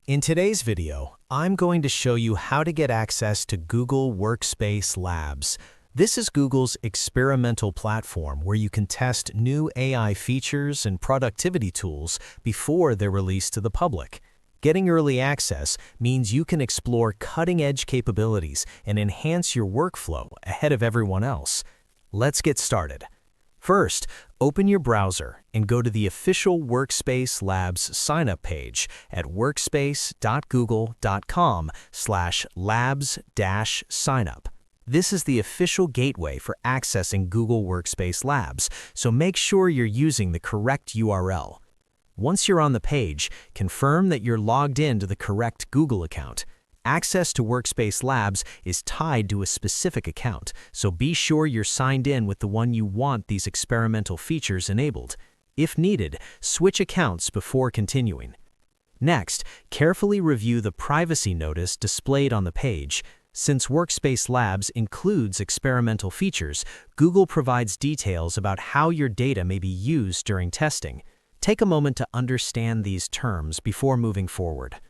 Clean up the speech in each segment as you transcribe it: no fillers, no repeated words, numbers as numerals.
In today's video, I'm going to show you how to get access to Google Workspace Labs. This is Google's experimental platform where you can test new AI features and productivity tools before they're released to the public. Getting early access means you can explore cutting-edge capabilities and enhance your workflow ahead of everyone else. Let's get started. First, open your browser and go to the official Workspace Labs sign-up page at workspace.google.com/labs-signup. This is the official gateway for accessing Google Workspace Labs, so make sure you're using the correct URL. Once you're on the page, confirm that you're logged in to the correct Google account. Access to Workspace Labs is tied to a specific account, so be sure you're signed in with the one you want these experimental features enabled. If needed, switch accounts before continuing. Next, carefully review the privacy notice displayed on the page. Since Workspace Labs includes experimental features, Google provides details about how your data may be used during testing. Take a moment to understand these terms before moving forward.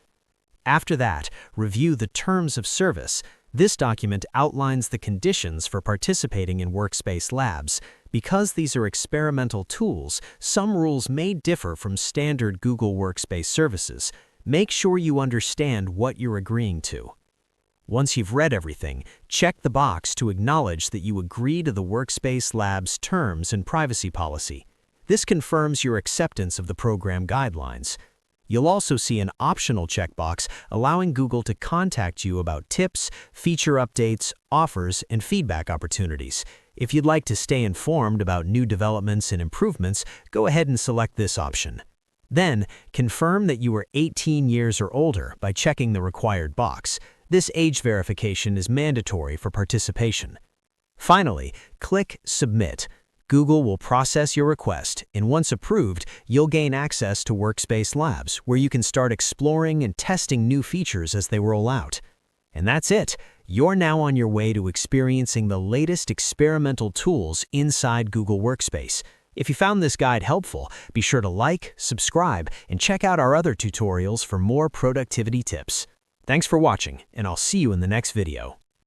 After that, review the Terms of Service. This document outlines the conditions for participating in Workspace Labs. Because these are experimental tools, some rules may differ from standard Google Workspace services. Make sure you understand what you're agreeing to. Once you've read everything, check the box to acknowledge that you agree to the Workspace Labs terms and privacy policy. This confirms your acceptance of the program guidelines. You'll also see an optional checkbox allowing Google to contact you about tips, feature updates, offers, and feedback opportunities. If you'd like to stay informed about new developments and improvements, go ahead and select this option. Then, confirm that you are 18 years or older by checking the required box. This age verification is mandatory for participation. Finally, click Submit. Google will process your request, and once approved, you'll gain access to Workspace Labs, where you can start exploring and testing new features as they roll out. And that's it. You're now on your way to experiencing the latest experimental tools inside Google Workspace. If you found this guide helpful, be sure to like, subscribe, and check out our other tutorials for more productivity tips. Thanks for watching, and I'll see you in the next video.